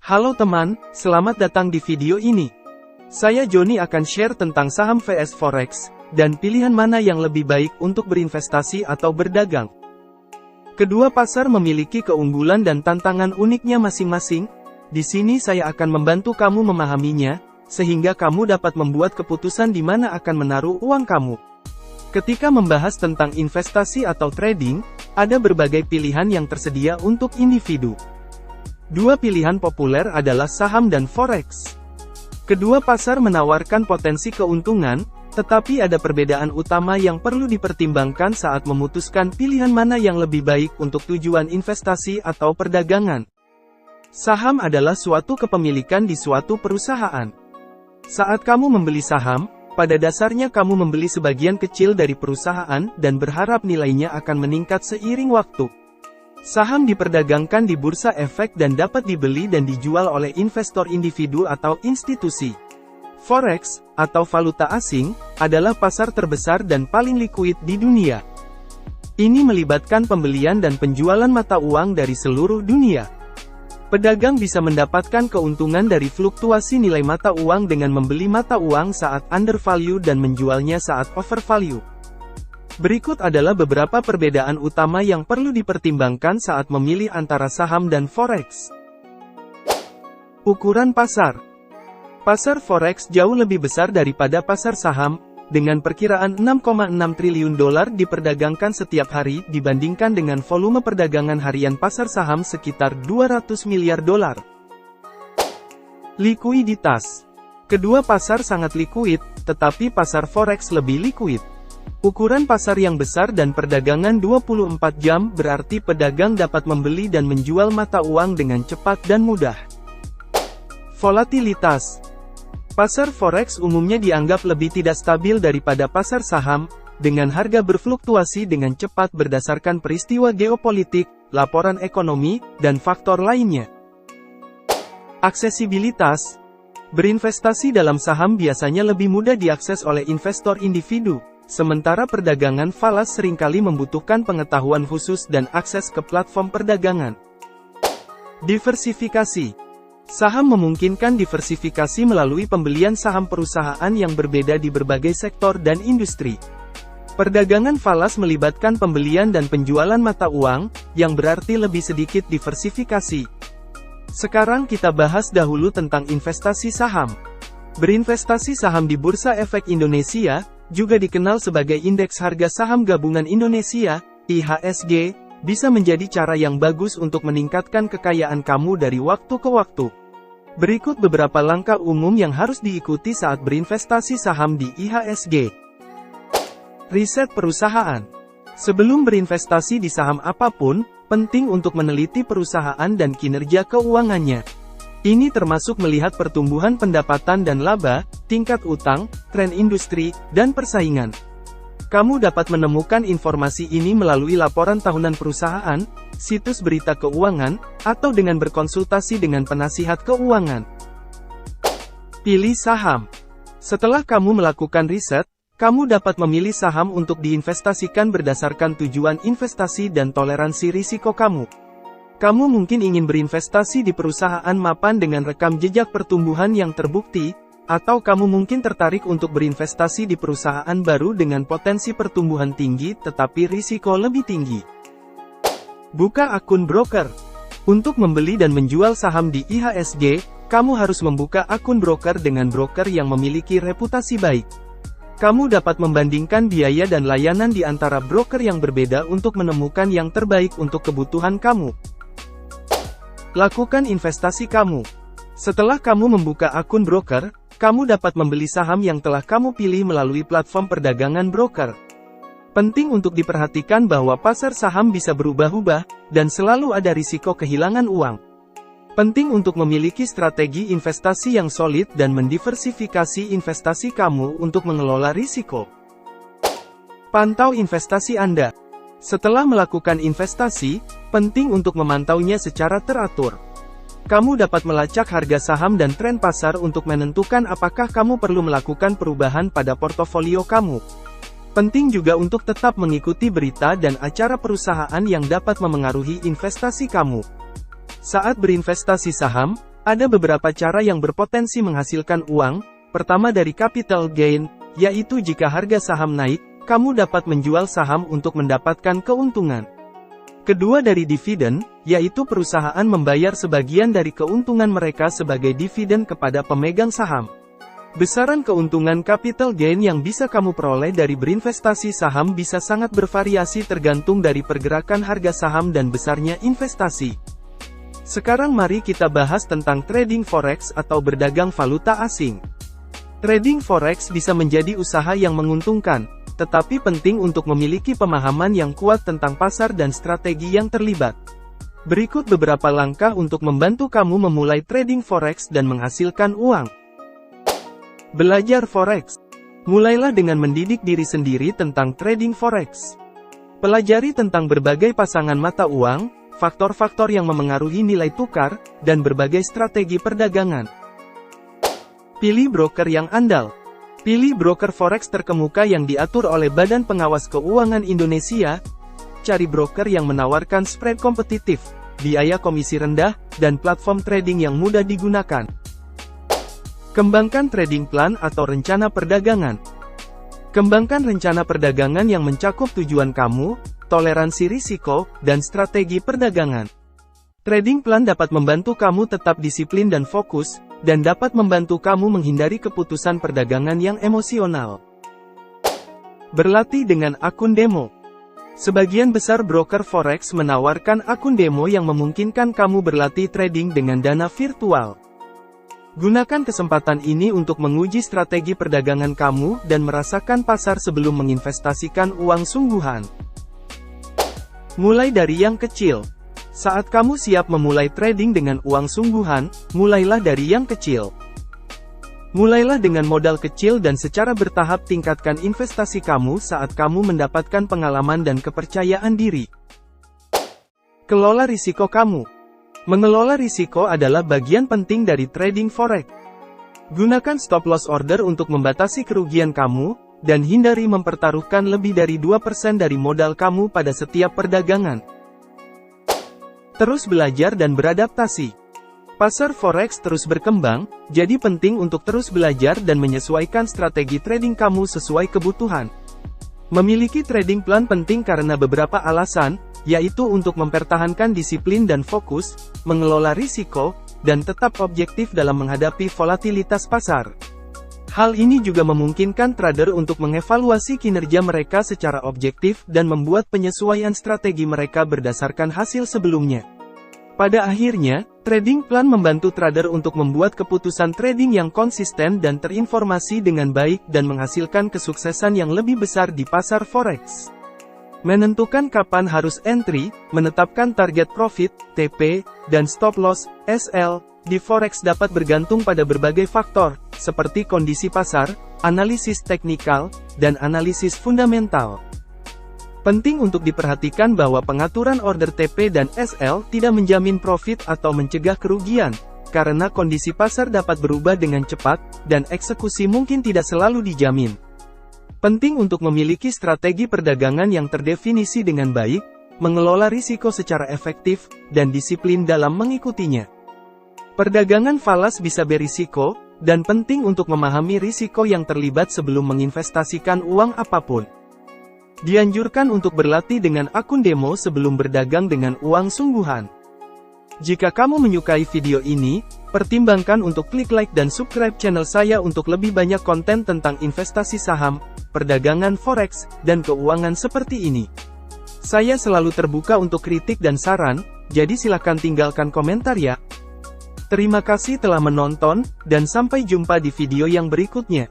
Halo teman, selamat datang di video ini. Saya Joni akan share tentang saham vs Forex, dan pilihan mana yang lebih baik untuk berinvestasi atau berdagang. Kedua pasar memiliki keunggulan dan tantangan uniknya masing-masing. Di sini saya akan membantu kamu memahaminya, sehingga kamu dapat membuat keputusan di mana akan menaruh uang kamu. Ketika membahas tentang investasi atau trading, ada berbagai pilihan yang tersedia untuk individu. Dua pilihan populer adalah saham dan forex. Kedua pasar menawarkan potensi keuntungan, tetapi ada perbedaan utama yang perlu dipertimbangkan saat memutuskan pilihan mana yang lebih baik untuk tujuan investasi atau perdagangan. Saham adalah suatu kepemilikan di suatu perusahaan. Saat kamu membeli saham, pada dasarnya kamu membeli sebagian kecil dari perusahaan dan berharap nilainya akan meningkat seiring waktu. Saham diperdagangkan di bursa efek dan dapat dibeli dan dijual oleh investor individu atau institusi. Forex, atau valuta asing, adalah pasar terbesar dan paling likuid di dunia. Ini melibatkan pembelian dan penjualan mata uang dari seluruh dunia. Pedagang bisa mendapatkan keuntungan dari fluktuasi nilai mata uang dengan membeli mata uang saat undervalue dan menjualnya saat overvalue. Berikut adalah beberapa perbedaan utama yang perlu dipertimbangkan saat memilih antara saham dan forex. Ukuran pasar. Pasar forex jauh lebih besar daripada pasar saham, dengan perkiraan 6,6 triliun dolar diperdagangkan setiap hari dibandingkan dengan volume perdagangan harian pasar saham sekitar 200 miliar dolar. Likuiditas. Kedua pasar sangat likuid, tetapi pasar forex lebih likuid. Ukuran pasar yang besar dan perdagangan 24 jam berarti pedagang dapat membeli dan menjual mata uang dengan cepat dan mudah. Volatilitas. Pasar forex umumnya dianggap lebih tidak stabil daripada pasar saham, dengan harga berfluktuasi dengan cepat berdasarkan peristiwa geopolitik, laporan ekonomi, dan faktor lainnya. Aksesibilitas. Berinvestasi dalam saham biasanya lebih mudah diakses oleh investor individu, sementara perdagangan falas seringkali membutuhkan pengetahuan khusus dan akses ke platform perdagangan. Diversifikasi. Saham memungkinkan diversifikasi melalui pembelian saham perusahaan yang berbeda di berbagai sektor dan industri. Perdagangan falas melibatkan pembelian dan penjualan mata uang, yang berarti lebih sedikit diversifikasi. Sekarang kita bahas dahulu tentang investasi saham. Berinvestasi saham di Bursa Efek Indonesia, juga dikenal sebagai Indeks Harga Saham Gabungan Indonesia, IHSG, bisa menjadi cara yang bagus untuk meningkatkan kekayaan kamu dari waktu ke waktu. Berikut beberapa langkah umum yang harus diikuti saat berinvestasi saham di IHSG. Riset perusahaan. Sebelum berinvestasi di saham apapun, penting untuk meneliti perusahaan dan kinerja keuangannya. Ini termasuk melihat pertumbuhan pendapatan dan laba, tingkat utang, tren industri, dan persaingan. Kamu dapat menemukan informasi ini melalui laporan tahunan perusahaan, situs berita keuangan, atau dengan berkonsultasi dengan penasihat keuangan. Pilih saham. Setelah kamu melakukan riset, kamu dapat memilih saham untuk diinvestasikan berdasarkan tujuan investasi dan toleransi risiko kamu. Kamu mungkin ingin berinvestasi di perusahaan mapan dengan rekam jejak pertumbuhan yang terbukti, atau kamu mungkin tertarik untuk berinvestasi di perusahaan baru dengan potensi pertumbuhan tinggi tetapi risiko lebih tinggi. Buka akun broker. Untuk membeli dan menjual saham di IHSG, kamu harus membuka akun broker dengan broker yang memiliki reputasi baik. Kamu dapat membandingkan biaya dan layanan di antara broker yang berbeda untuk menemukan yang terbaik untuk kebutuhan kamu. Lakukan investasi kamu. Setelah kamu membuka akun broker, kamu dapat membeli saham yang telah kamu pilih melalui platform perdagangan broker. Penting untuk diperhatikan bahwa pasar saham bisa berubah-ubah, dan selalu ada risiko kehilangan uang. Penting untuk memiliki strategi investasi yang solid dan mendiversifikasi investasi kamu untuk mengelola risiko. Pantau investasi Anda. Setelah melakukan investasi, penting untuk memantaunya secara teratur. Kamu dapat melacak harga saham dan tren pasar untuk menentukan apakah kamu perlu melakukan perubahan pada portofolio kamu. Penting juga untuk tetap mengikuti berita dan acara perusahaan yang dapat memengaruhi investasi kamu. Saat berinvestasi saham, Ada beberapa cara yang berpotensi menghasilkan uang. Pertama dari capital gain, yaitu jika harga saham naik, kamu dapat menjual saham untuk mendapatkan keuntungan. Kedua dari dividen, yaitu perusahaan membayar sebagian dari keuntungan mereka sebagai dividen kepada pemegang saham. Besaran keuntungan capital gain yang bisa kamu peroleh dari berinvestasi saham bisa sangat bervariasi tergantung dari pergerakan harga saham dan besarnya investasi. Sekarang mari kita bahas tentang trading forex atau berdagang valuta asing. Trading forex bisa menjadi usaha yang menguntungkan, tetapi penting untuk memiliki pemahaman yang kuat tentang pasar dan strategi yang terlibat. Berikut beberapa langkah untuk membantu kamu memulai trading forex dan menghasilkan uang. Belajar forex. Mulailah dengan mendidik diri sendiri tentang trading forex. Pelajari tentang berbagai pasangan mata uang, faktor-faktor yang memengaruhi nilai tukar, dan berbagai strategi perdagangan. Pilih broker yang andal. Pilih broker forex terkemuka yang diatur oleh Badan Pengawas Keuangan Indonesia. Cari broker yang menawarkan spread kompetitif, biaya komisi rendah, dan platform trading yang mudah digunakan. Kembangkan trading plan atau rencana perdagangan. Kembangkan rencana perdagangan yang mencakup tujuan kamu, toleransi risiko, dan strategi perdagangan. Trading plan dapat membantu kamu tetap disiplin dan fokus, dan dapat membantu kamu menghindari keputusan perdagangan yang emosional. Berlatih dengan akun demo. Sebagian besar broker forex menawarkan akun demo yang memungkinkan kamu berlatih trading dengan dana virtual. Gunakan kesempatan ini untuk menguji strategi perdagangan kamu dan merasakan pasar sebelum menginvestasikan uang sungguhan. Mulai dari yang kecil. Saat kamu siap memulai trading dengan uang sungguhan, mulailah dari yang kecil. Mulailah dengan modal kecil dan secara bertahap tingkatkan investasi kamu saat kamu mendapatkan pengalaman dan kepercayaan diri. Kelola risiko kamu. Mengelola risiko adalah bagian penting dari trading forex. Gunakan stop loss order untuk membatasi kerugian kamu, dan hindari mempertaruhkan lebih dari 2% dari modal kamu pada setiap perdagangan. Terus belajar dan beradaptasi. Pasar forex terus berkembang, jadi penting untuk terus belajar dan menyesuaikan strategi trading kamu sesuai kebutuhan. Memiliki trading plan penting karena beberapa alasan, yaitu untuk mempertahankan disiplin dan fokus, mengelola risiko, dan tetap objektif dalam menghadapi volatilitas pasar. Hal ini juga memungkinkan trader untuk mengevaluasi kinerja mereka secara objektif dan membuat penyesuaian strategi mereka berdasarkan hasil sebelumnya. Pada akhirnya, trading plan membantu trader untuk membuat keputusan trading yang konsisten dan terinformasi dengan baik dan menghasilkan kesuksesan yang lebih besar di pasar forex. Menentukan kapan harus entry, menetapkan target profit, TP, dan stop loss, SL, di forex dapat bergantung pada berbagai faktor, seperti kondisi pasar, analisis teknikal, dan analisis fundamental. Penting untuk diperhatikan bahwa pengaturan order TP dan SL tidak menjamin profit atau mencegah kerugian, karena kondisi pasar dapat berubah dengan cepat, dan eksekusi mungkin tidak selalu dijamin. Penting untuk memiliki strategi perdagangan yang terdefinisi dengan baik, mengelola risiko secara efektif, dan disiplin dalam mengikutinya. Perdagangan falas bisa berisiko, dan penting untuk memahami risiko yang terlibat sebelum menginvestasikan uang apapun. Dianjurkan untuk berlatih dengan akun demo sebelum berdagang dengan uang sungguhan. Jika kamu menyukai video ini, pertimbangkan untuk klik like dan subscribe channel saya untuk lebih banyak konten tentang investasi saham, perdagangan forex, dan keuangan seperti ini. Saya selalu terbuka untuk kritik dan saran, jadi silakan tinggalkan komentar ya. Terima kasih telah menonton, dan sampai jumpa di video yang berikutnya.